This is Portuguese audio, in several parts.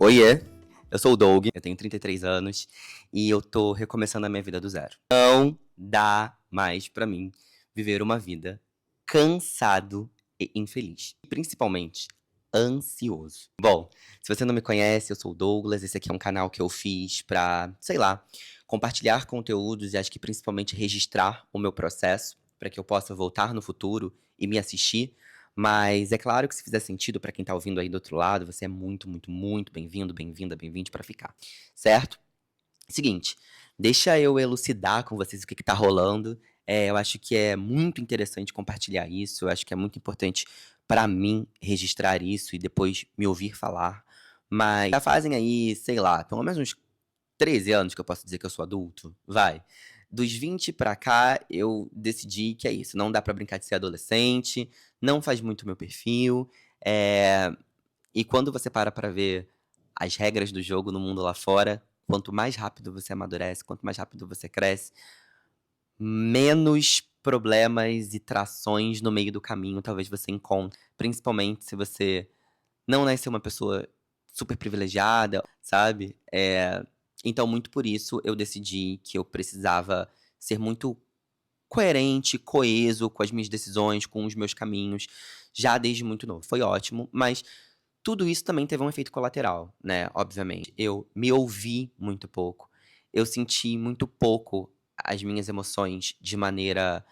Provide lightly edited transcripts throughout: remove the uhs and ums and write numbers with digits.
Oiê, eu sou o Doug, eu tenho 33 anos e eu tô recomeçando a minha vida do zero. Não dá mais pra mim viver uma vida cansado e infeliz. Principalmente ansioso. Bom, se você não me conhece, eu sou o Douglas, esse aqui é um canal que eu fiz pra, sei lá, compartilhar conteúdos e acho que principalmente registrar o meu processo pra que eu possa voltar no futuro e me assistir. Mas é claro que se fizer sentido pra quem tá ouvindo aí do outro lado, você é muito, muito, muito bem-vindo, bem-vinda, bem-vinde pra ficar, certo? Seguinte, deixa eu elucidar com vocês o que tá rolando. Eu acho que é muito interessante compartilhar isso, eu acho que é muito importante pra mim registrar isso e depois me ouvir falar. Mas já fazem aí, sei lá, pelo menos uns 13 anos que eu posso dizer que eu sou adulto, vai. Dos 20 pra cá, eu decidi que é isso, não dá pra brincar de ser adolescente, não faz muito meu perfil, eh, e quando você para pra ver as regras do jogo no mundo lá fora, quanto mais rápido você amadurece, quanto mais rápido você cresce, menos problemas e trações no meio do caminho talvez você encontre, principalmente se você não nasceu uma pessoa super privilegiada, sabe? Então, muito por isso, eu decidi que eu precisava ser muito coerente, coeso com as minhas decisões, com os meus caminhos, já desde muito novo. Foi ótimo, mas tudo isso também teve um efeito colateral, né? Obviamente. Eu me ouvi muito pouco. Eu senti muito pouco as minhas emoções de maneira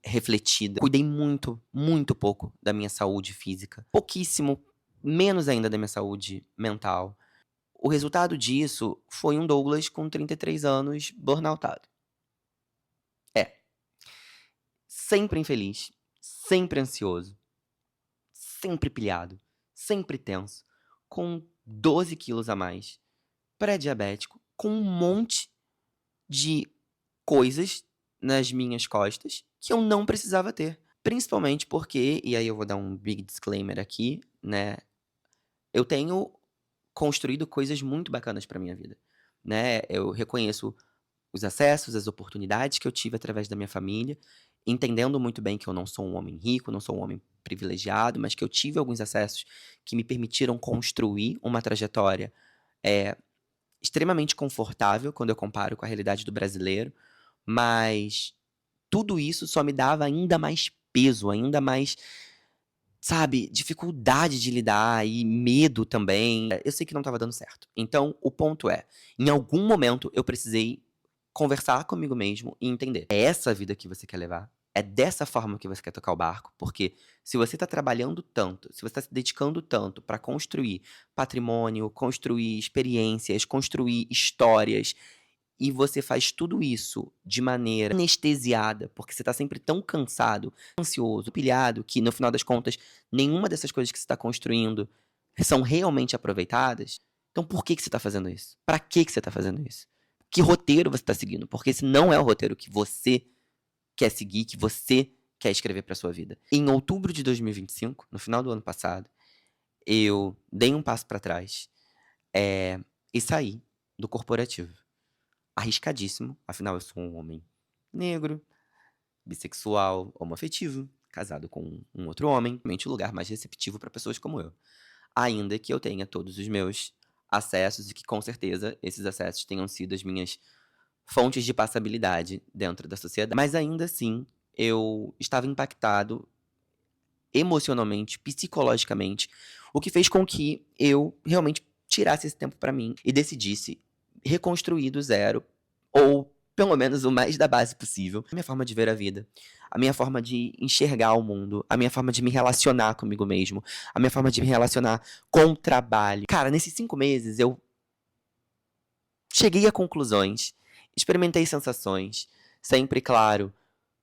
refletida. Cuidei muito, muito pouco da minha saúde física. Pouquíssimo, menos ainda da minha saúde mental. O resultado disso foi um Douglas com 33 anos, burnoutado. É. Sempre infeliz, sempre ansioso, sempre pilhado, sempre tenso, com 12 quilos a mais, pré-diabético, com um monte de coisas nas minhas costas que eu não precisava ter. Principalmente porque, e aí eu vou dar um big disclaimer aqui, né? Eu tenho construído coisas muito bacanas pra minha vida, né? Eu reconheço os acessos, as oportunidades que eu tive através da minha família, entendendo muito bem que eu não sou um homem rico, não sou um homem privilegiado, mas que eu tive alguns acessos que me permitiram construir uma trajetória é, extremamente confortável quando eu comparo com a realidade do brasileiro, mas tudo isso só me dava ainda mais peso, ainda mais, sabe, dificuldade de lidar e medo também. Eu sei que não estava dando certo. Então, o ponto é, em algum momento eu precisei conversar comigo mesmo e entender. É essa a vida que você quer levar? É dessa forma que você quer tocar o barco? Porque se você tá trabalhando tanto, se você tá se dedicando tanto pra construir patrimônio, construir experiências, construir histórias, e você faz tudo isso de maneira anestesiada, porque você tá sempre tão cansado, ansioso, pilhado, que no final das contas, nenhuma dessas coisas que você tá construindo são realmente aproveitadas, então por que que você tá fazendo isso? Pra que que você tá fazendo isso? Que roteiro você tá seguindo? Porque esse não é o roteiro que você quer seguir, que você quer escrever pra sua vida. Em outubro de 2025, no final do ano passado, eu dei um passo pra trás, e saí do corporativo. Arriscadíssimo, afinal eu sou um homem negro, bissexual, homoafetivo, casado com um outro homem, realmente o lugar mais receptivo para pessoas como eu. Ainda que eu tenha todos os meus acessos e que com certeza esses acessos tenham sido as minhas fontes de passabilidade dentro da sociedade. Mas ainda assim, eu estava impactado emocionalmente, psicologicamente, o que fez com que eu realmente tirasse esse tempo pra mim e decidisse reconstruir do zero, ou pelo menos o mais da base possível, a minha forma de ver a vida, a minha forma de enxergar o mundo, a minha forma de me relacionar comigo mesmo, a minha forma de me relacionar com o trabalho. Cara, nesses 5 meses eu cheguei a conclusões, experimentei sensações, sempre, claro,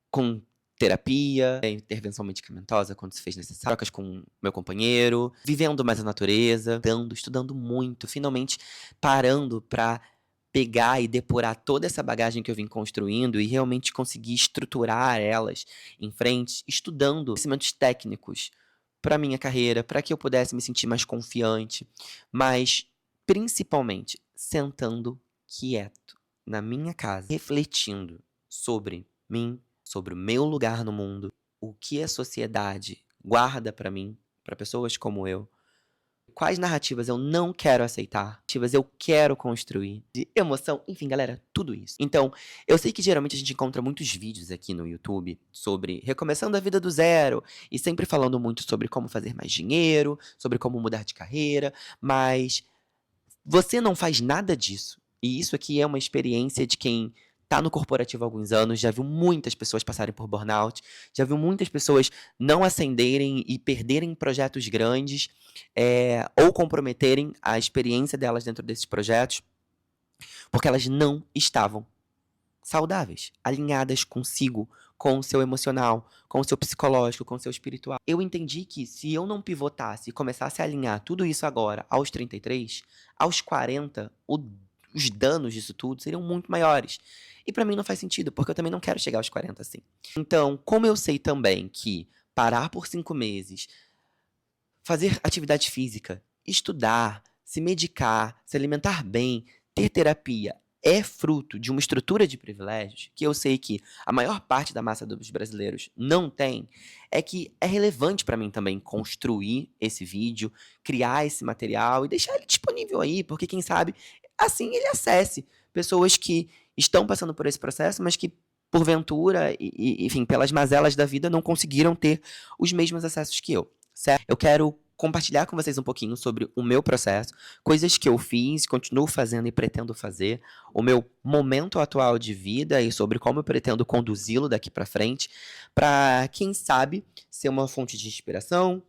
com terapia, intervenção medicamentosa quando se fez necessário, trocas com meu companheiro, vivendo mais a natureza, estudando muito, finalmente parando pra pegar e depurar toda essa bagagem que eu vim construindo e realmente conseguir estruturar elas em frente, estudando conhecimentos técnicos para minha carreira, para que eu pudesse me sentir mais confiante, mas principalmente sentando quieto na minha casa, refletindo sobre mim, sobre o meu lugar no mundo, o que a sociedade guarda para mim, para pessoas como eu, quais narrativas eu não quero aceitar, narrativas eu quero construir, de emoção, enfim, galera, tudo isso. Então, eu sei que geralmente a gente encontra muitos vídeos aqui no YouTube sobre recomeçando a vida do zero e sempre falando muito sobre como fazer mais dinheiro, sobre como mudar de carreira, mas você não faz nada disso. E isso aqui é uma experiência de quem tá no corporativo há alguns anos, já viu muitas pessoas passarem por burnout, já viu muitas pessoas não ascenderem e perderem projetos grandes, ou comprometerem a experiência delas dentro desses projetos, porque elas não estavam saudáveis, alinhadas consigo, com o seu emocional, com o seu psicológico, com o seu espiritual. Eu entendi que se eu não pivotasse e começasse a alinhar tudo isso agora, aos 33, aos 40, os danos disso tudo seriam muito maiores. E pra mim não faz sentido, porque eu também não quero chegar aos 40 assim. Então, como eu sei também que parar por 5 meses, fazer atividade física, estudar, se medicar, se alimentar bem, ter terapia é fruto de uma estrutura de privilégios que eu sei que a maior parte da massa dos brasileiros não tem, é que é relevante para mim também construir esse vídeo, criar esse material e deixar ele disponível aí, porque quem sabe assim ele acesse pessoas que estão passando por esse processo, mas que porventura, enfim, pelas mazelas da vida não conseguiram ter os mesmos acessos que eu. Certo? Eu quero compartilhar com vocês um pouquinho sobre o meu processo, coisas que eu fiz, continuo fazendo e pretendo fazer, o meu momento atual de vida e sobre como eu pretendo conduzi-lo daqui pra frente, pra, quem sabe, ser uma fonte de inspiração,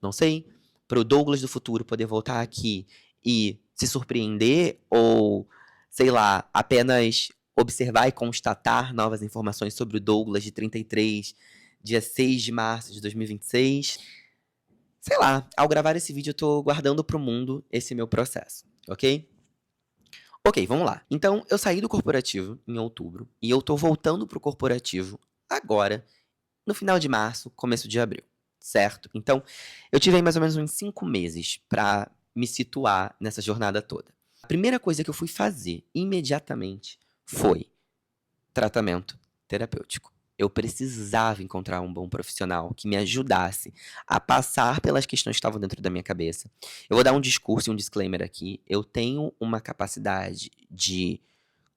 não sei, pro Douglas do futuro poder voltar aqui e se surpreender ou, sei lá, apenas observar e constatar novas informações sobre o Douglas de 33, dia 6 de março de 2026. Sei lá, ao gravar esse vídeo eu tô guardando pro mundo esse meu processo, ok? Ok, vamos lá. Então, eu saí do corporativo em outubro e eu tô voltando pro corporativo agora, no final de março, começo de abril, certo? Então, eu tive aí mais ou menos uns 5 meses pra me situar nessa jornada toda. A primeira coisa que eu fui fazer imediatamente foi tratamento terapêutico. Eu precisava encontrar um bom profissional que me ajudasse a passar pelas questões que estavam dentro da minha cabeça. Eu vou dar um discurso e um disclaimer aqui. Eu tenho uma capacidade de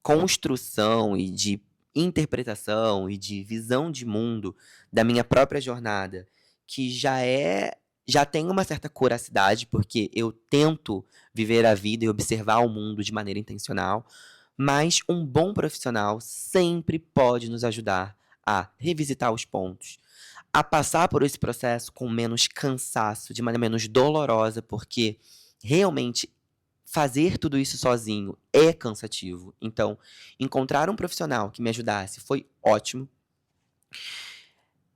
construção e de interpretação e de visão de mundo da minha própria jornada que já tem uma certa coracidade, porque eu tento viver a vida e observar o mundo de maneira intencional, mas um bom profissional sempre pode nos ajudar a revisitar os pontos, a passar por esse processo com menos cansaço, de maneira menos dolorosa, porque realmente fazer tudo isso sozinho é cansativo. Então, encontrar um profissional que me ajudasse foi ótimo.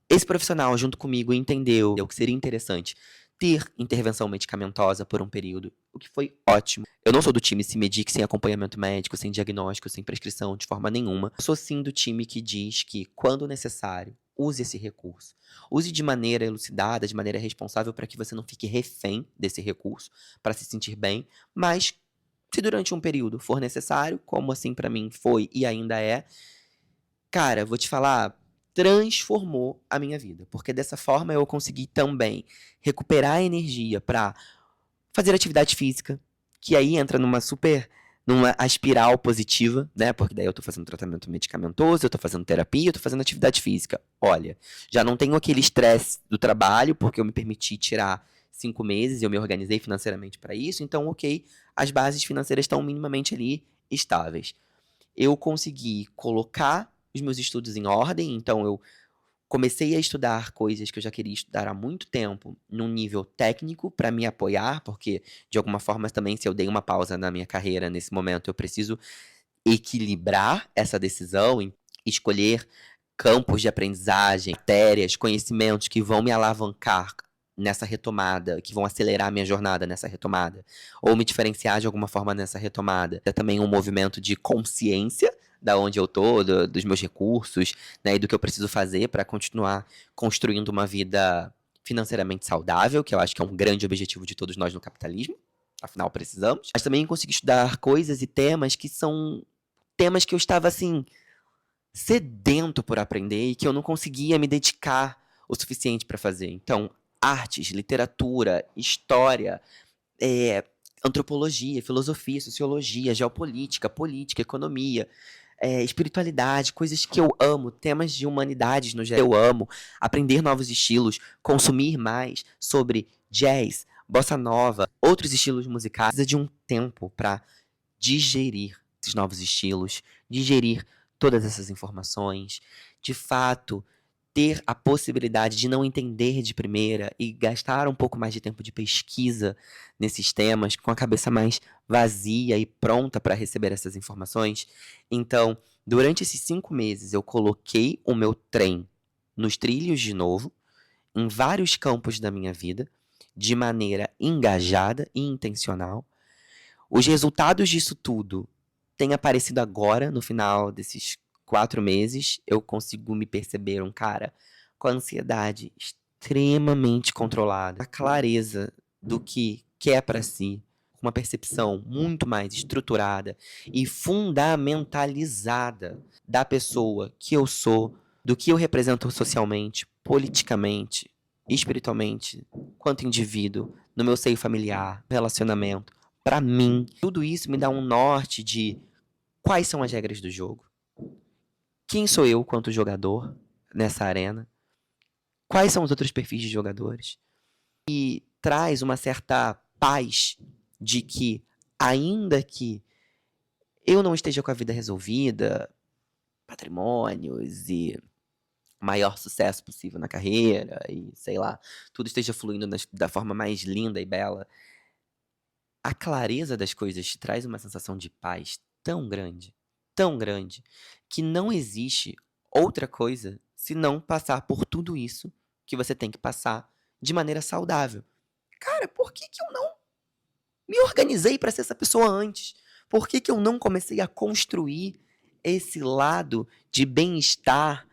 Esse profissional, junto comigo, entendeu que seria interessante ter intervenção medicamentosa por um período, o que foi ótimo. Eu não sou do time se medique sem acompanhamento médico, sem diagnóstico, sem prescrição, de forma nenhuma. Eu sou sim do time que diz que, quando necessário, use esse recurso. Use de maneira elucidada, de maneira responsável, para que você não fique refém desse recurso, para se sentir bem, mas se durante um período for necessário, como assim pra mim foi e ainda é, cara, vou te falar, transformou a minha vida, porque dessa forma eu consegui também recuperar a energia pra fazer atividade física, que aí entra numa espiral positiva, né? Porque daí eu tô fazendo tratamento medicamentoso, eu tô fazendo terapia, eu tô fazendo atividade física. Olha, já não tenho aquele estresse do trabalho, porque eu me permiti tirar 5 meses e eu me organizei financeiramente para isso, então ok, as bases financeiras estão minimamente ali estáveis. Eu consegui colocar os meus estudos em ordem, então eu comecei a estudar coisas que eu já queria estudar há muito tempo, num nível técnico, para me apoiar, porque de alguma forma também, se eu dei uma pausa na minha carreira nesse momento, eu preciso equilibrar essa decisão, escolher campos de aprendizagem, matérias, conhecimentos que vão me alavancar nessa retomada, que vão acelerar minha jornada nessa retomada, ou me diferenciar de alguma forma nessa retomada. É também um movimento de consciência da onde eu tô, dos meus recursos, né, e do que eu preciso fazer para continuar construindo uma vida financeiramente saudável, que eu acho que é um grande objetivo de todos nós no capitalismo. Afinal, precisamos. Mas também consegui estudar coisas e temas que são temas que eu estava assim sedento por aprender e que eu não conseguia me dedicar o suficiente para fazer. Então, artes, literatura, história, eh, antropologia, filosofia, sociologia, geopolítica, política, economia, espiritualidade, coisas que eu amo, temas de humanidades no geral. Eu amo aprender novos estilos, consumir mais sobre jazz, bossa nova, outros estilos musicais. Precisa de um tempo para digerir esses novos estilos, digerir todas essas informações, de fato, ter a possibilidade de não entender de primeira e gastar um pouco mais de tempo de pesquisa nesses temas, com a cabeça mais vazia e pronta para receber essas informações. Então, durante esses 5 meses, eu coloquei o meu trem nos trilhos de novo, em vários campos da minha vida, de maneira engajada e intencional. Os resultados disso tudo têm aparecido agora, no final desses 4 meses. Eu consigo me perceber um cara com a ansiedade extremamente controlada, a clareza do que quer para si, uma percepção muito mais estruturada e fundamentalizada da pessoa que eu sou, do que eu represento socialmente, politicamente, espiritualmente, quanto indivíduo, no meu seio familiar, relacionamento. Pra mim, tudo isso me dá um norte de quais são as regras do jogo, quem sou eu quanto jogador nessa arena, quais são os outros perfis de jogadores. E traz uma certa paz de que, ainda que eu não esteja com a vida resolvida, patrimônios e maior sucesso possível na carreira e, sei lá, tudo esteja fluindo da forma mais linda e bela, a clareza das coisas te traz uma sensação de paz tão grande, que não existe outra coisa senão passar por tudo isso que você tem que passar de maneira saudável. Cara, por que que eu não me organizei para ser essa pessoa antes? Por que que eu não comecei a construir esse lado de bem-estar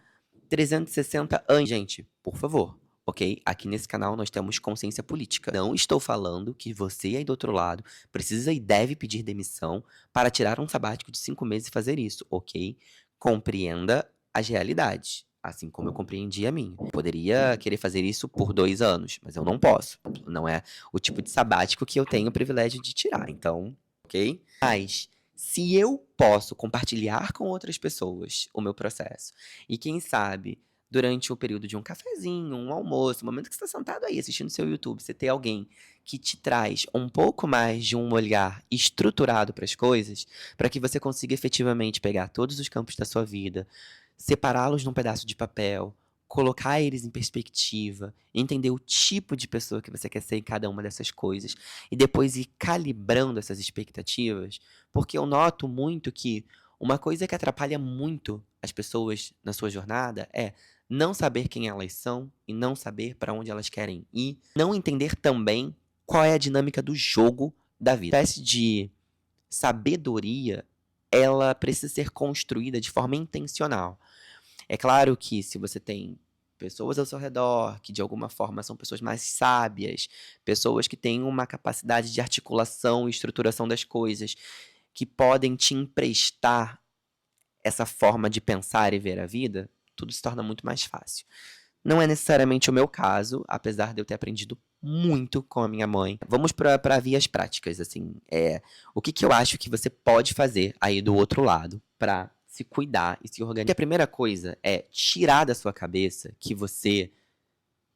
360 anos? Gente, por favor, ok? Aqui nesse canal nós temos consciência política. Não estou falando que você aí do outro lado precisa e deve pedir demissão para tirar um sabático de 5 meses e fazer isso, ok? Compreenda as realidades. Assim como eu compreendi a minha. Eu poderia querer fazer isso por 2 anos, mas eu não posso. Não é o tipo de sabático que eu tenho o privilégio de tirar. Então, ok? Mas, se eu posso compartilhar com outras pessoas o meu processo, e quem sabe, durante o período de um cafezinho, um almoço, o momento que você está sentado aí assistindo seu YouTube, você ter alguém que te traz um pouco mais de um olhar estruturado para as coisas, para que você consiga efetivamente pegar todos os campos da sua vida, separá-los num pedaço de papel, colocar eles em perspectiva, entender o tipo de pessoa que você quer ser em cada uma dessas coisas e depois ir calibrando essas expectativas, porque eu noto muito que uma coisa que atrapalha muito as pessoas na sua jornada é não saber quem elas são e não saber para onde elas querem ir, não entender também qual é a dinâmica do jogo da vida. Uma espécie de sabedoria, ela precisa ser construída de forma intencional. É claro que se você tem pessoas ao seu redor que de alguma forma são pessoas mais sábias, pessoas que têm uma capacidade de articulação e estruturação das coisas, que podem te emprestar essa forma de pensar e ver a vida, tudo se torna muito mais fácil. Não é necessariamente o meu caso, apesar de eu ter aprendido muito com a minha mãe. Vamos para vias práticas, assim. O que eu acho que você pode fazer aí do outro lado para se cuidar e se organizar? A primeira coisa é tirar da sua cabeça que você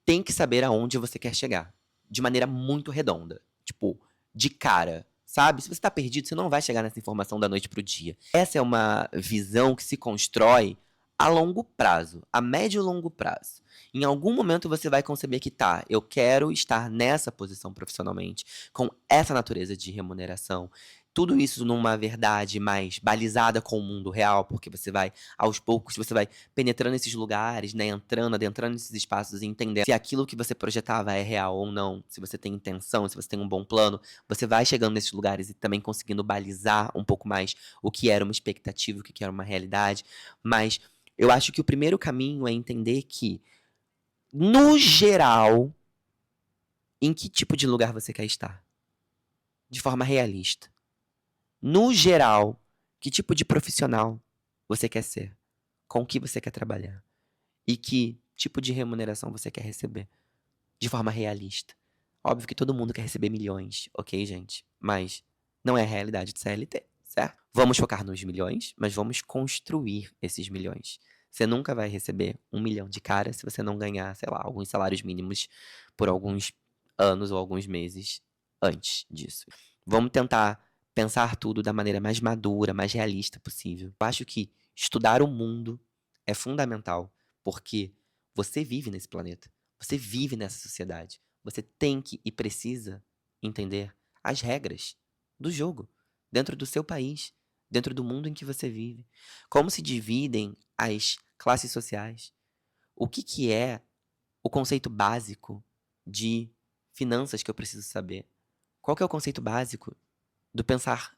tem que saber aonde você quer chegar. De maneira muito redonda. Tipo, de cara. Sabe? Se você tá perdido, você não vai chegar nessa informação da noite pro dia. Essa é uma visão que se constrói a longo prazo, a médio e longo prazo. Em algum momento você vai conceber que tá, eu quero estar nessa posição profissionalmente, com essa natureza de remuneração, Tudo isso numa verdade mais balizada com o mundo real, porque você vai, aos poucos, você vai penetrando nesses lugares, né, entrando, adentrando nesses espaços e entendendo se aquilo que você projetava é real ou não, se você tem intenção, se você tem um bom plano, você vai chegando nesses lugares e também conseguindo balizar um pouco mais o que era uma expectativa, o que era uma realidade. Mas eu acho que o primeiro caminho é entender que, no geral, em que tipo de lugar você quer estar? De forma realista. No geral, que tipo de profissional você quer ser? Com o que você quer trabalhar? E que tipo de remuneração você quer receber? De forma realista. Óbvio que todo mundo quer receber milhões, ok, gente? Mas não é a realidade de CLT, certo? Vamos focar nos milhões, mas vamos construir esses milhões. Você nunca vai receber 1 milhão de cara se você não ganhar, sei lá, alguns salários mínimos por alguns anos ou alguns meses antes disso. Vamos tentar pensar tudo da maneira mais madura, mais realista possível. Eu acho que estudar o mundo é fundamental, porque você vive nesse planeta, você vive nessa sociedade. Você tem que e precisa entender as regras do jogo dentro do seu país, dentro do mundo em que você vive. Como se dividem as classes sociais? O que é o conceito básico de finanças que eu preciso saber? Qual que é o conceito básico do pensar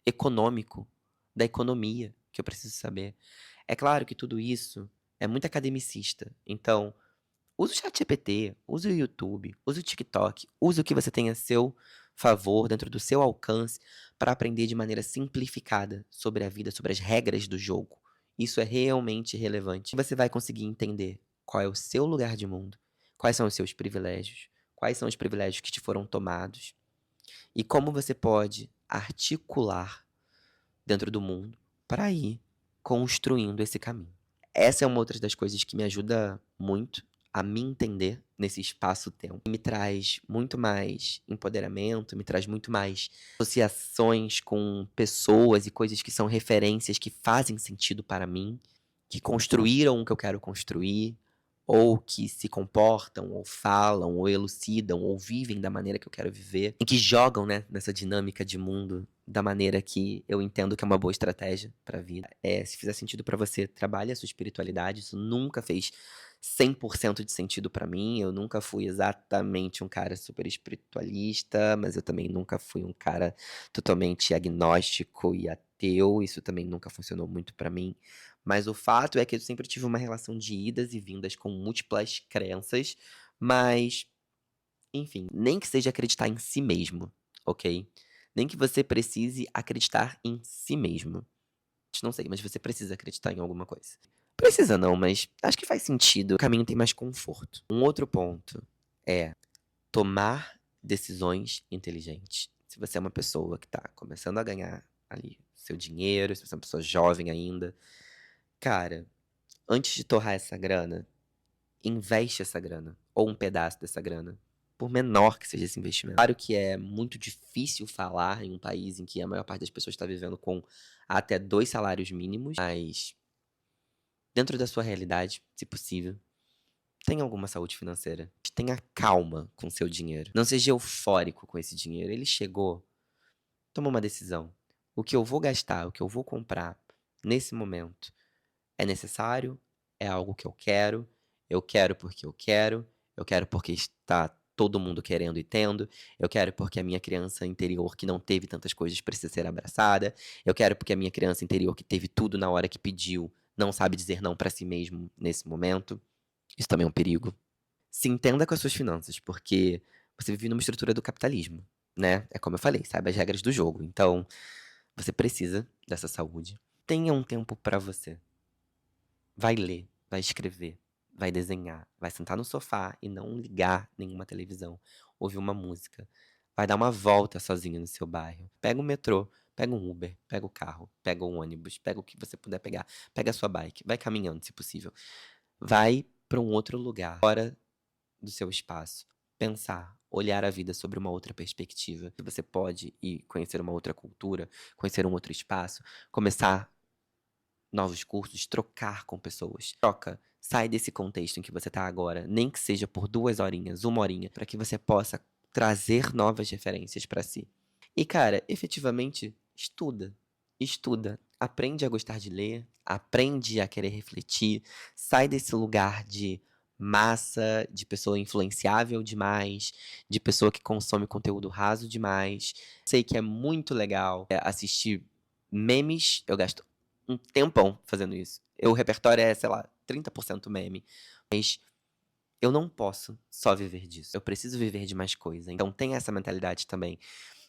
econômico, da economia que eu preciso saber? É claro que tudo isso é muito academicista. Então, use o ChatGPT, use o YouTube, use o TikTok, use o que você tem a seu favor, dentro do seu alcance, para aprender de maneira simplificada sobre a vida, sobre as regras do jogo. Isso é realmente relevante. Você vai conseguir entender qual é o seu lugar de mundo, quais são os seus privilégios, quais são os privilégios que te foram tomados e como você pode articular dentro do mundo para ir construindo esse caminho. Essa é uma outra das coisas que me ajuda muito a me entender nesse espaço-tempo. Me traz muito mais empoderamento, me traz muito mais associações com pessoas e coisas que são referências que fazem sentido para mim, que construíram o que eu quero construir, ou que se comportam, ou falam, ou elucidam, ou vivem da maneira que eu quero viver, e que jogam, né, nessa dinâmica de mundo da maneira que eu entendo que é uma boa estratégia para a vida. Se fizer sentido para você, trabalhe a sua espiritualidade. Isso nunca fez 100% de sentido para mim. Eu nunca fui exatamente um cara super espiritualista, mas eu também nunca fui um cara totalmente agnóstico e ateu. Isso também nunca funcionou muito para mim. Mas o fato é que eu sempre tive uma relação de idas e vindas com múltiplas crenças, mas, enfim, nem que seja acreditar em si mesmo, ok? Nem que você precise acreditar em si mesmo. Não sei, mas você precisa acreditar em alguma coisa. Precisa não, mas acho que faz sentido. O caminho tem mais conforto. Um outro ponto é tomar decisões inteligentes. Se você é uma pessoa que tá começando a ganhar ali seu dinheiro, se você é uma pessoa jovem ainda, cara, antes de torrar essa grana, investe essa grana, ou um pedaço dessa grana, por menor que seja esse investimento. Claro que é muito difícil falar em um país em que a maior parte das pessoas está vivendo com até 2 salários mínimos, mas dentro da sua realidade, se possível, tenha alguma saúde financeira. Tenha calma com seu dinheiro. Não seja eufórico com esse dinheiro. Ele chegou, toma uma decisão. O que eu vou gastar, o que eu vou comprar nesse momento é necessário? É algo que eu quero porque eu quero porque está todo mundo querendo e tendo, eu quero porque a minha criança interior que não teve tantas coisas precisa ser abraçada, eu quero porque a minha criança interior que teve tudo na hora que pediu não sabe dizer não para si mesmo nesse momento. Isso também é um perigo. Se entenda com as suas finanças, porque você vive numa estrutura do capitalismo, né? É como eu falei, sabe as regras do jogo. Então, você precisa dessa saúde. Tenha um tempo para você. Vai ler, vai escrever, vai desenhar, vai sentar no sofá e não ligar nenhuma televisão, ouvir uma música. Vai dar uma volta sozinho no seu bairro. Pega o metrô, pega um Uber, pega o carro, pega o ônibus, pega o que você puder pegar. Pega a sua bike, vai caminhando, se possível. Vai para um outro lugar, fora do seu espaço. Pensar, olhar a vida sobre uma outra perspectiva. Você pode ir conhecer uma outra cultura, conhecer um outro espaço, começar novos cursos, trocar com pessoas. Troca, sai desse contexto em que você tá agora, nem que seja por 2 horinhas, 1 horinha, para que você possa trazer novas referências para si. E cara, efetivamente, estuda. Estuda. Aprende a gostar de ler, aprende a querer refletir, sai desse lugar de massa, de pessoa influenciável demais, de pessoa que consome conteúdo raso demais. Sei que é muito legal assistir memes, eu gasto um tempão fazendo isso. O repertório é, sei lá, 30% meme. Mas eu não posso só viver disso. Eu preciso viver de mais coisa. Então tem essa mentalidade também.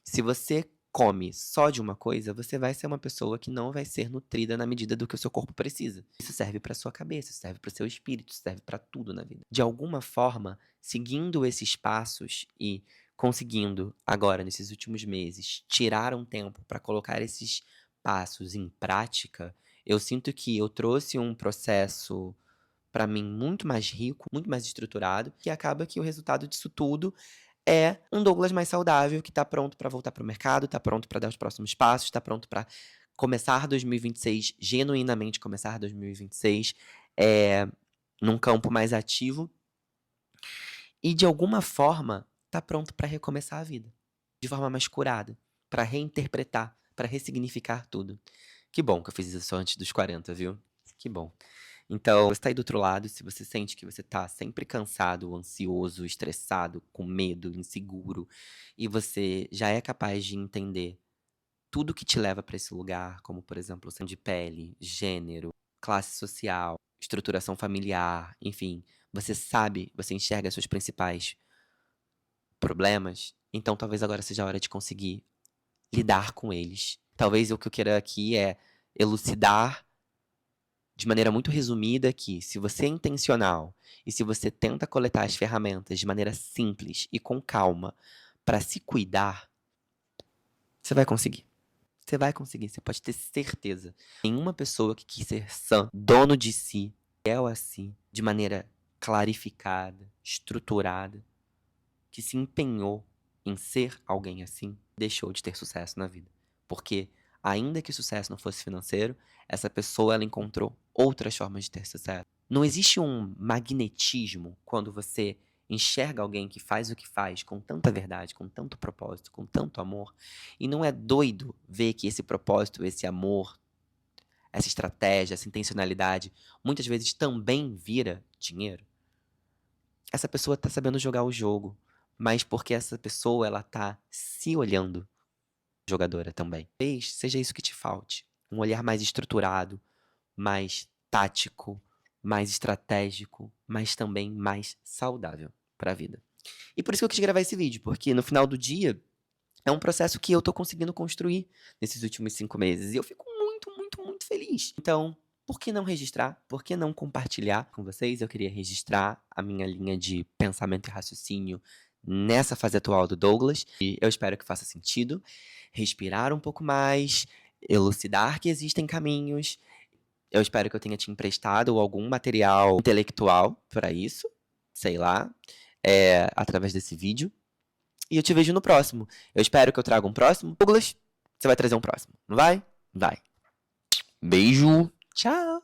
Se você come só de uma coisa, você vai ser uma pessoa que não vai ser nutrida na medida do que o seu corpo precisa. Isso serve para sua cabeça, isso serve para o seu espírito, isso serve para tudo na vida. De alguma forma, seguindo esses passos e conseguindo agora nesses últimos meses tirar um tempo para colocar esses passos em prática, eu sinto que eu trouxe um processo para mim muito mais rico, muito mais estruturado, que acaba que o resultado disso tudo é um Douglas mais saudável, que tá pronto para voltar pro mercado, tá pronto para dar os próximos passos, tá pronto para começar 2026, genuinamente começar 2026, num campo mais ativo e de alguma forma tá pronto para recomeçar a vida, de forma mais curada, para reinterpretar, para ressignificar tudo. Que bom que eu fiz isso antes dos 40, viu? Que bom. Então, você tá aí do outro lado, se você sente que você tá sempre cansado, ansioso, estressado, com medo, inseguro, e você já é capaz de entender tudo que te leva para esse lugar, como por exemplo, som de pele, gênero, classe social, estruturação familiar, enfim, você sabe, você enxerga seus principais problemas, então talvez agora seja a hora de conseguir lidar com eles. Talvez o que eu queira aqui é elucidar de maneira muito resumida que, se você é intencional e se você tenta coletar as ferramentas de maneira simples e com calma para se cuidar, você vai conseguir. Você vai conseguir, você pode ter certeza. Nenhuma pessoa que quis ser sã, dono de si, fiel a si, de maneira clarificada, estruturada, que se empenhou em ser alguém assim, deixou de ter sucesso na vida. Porque, ainda que o sucesso não fosse financeiro, essa pessoa ela encontrou outras formas de ter sucesso. Não existe um magnetismo quando você enxerga alguém que faz o que faz com tanta verdade, com tanto propósito, com tanto amor, e não é doido ver que esse propósito, esse amor, essa estratégia, essa intencionalidade, muitas vezes também vira dinheiro? Essa pessoa tá sabendo jogar o jogo, mas porque essa pessoa ela tá se olhando jogadora também. Talvez seja isso que te falte, um olhar mais estruturado, mais tático, mais estratégico, mas também mais saudável para a vida. E por isso que eu quis gravar esse vídeo, porque no final do dia é um processo que eu tô conseguindo construir nesses últimos 5 meses e eu fico muito, muito, muito feliz. Então, por que não registrar? Por que não compartilhar com vocês? Eu queria registrar a minha linha de pensamento e raciocínio nessa fase atual do Douglas e eu espero que faça sentido. Respirar um pouco mais, elucidar que existem caminhos. Eu espero que eu tenha te emprestado algum material intelectual para isso, sei lá, através desse vídeo. E eu te vejo no próximo. Eu espero que eu traga um próximo. Douglas, você vai trazer um próximo, não vai? Vai. Beijo. Tchau.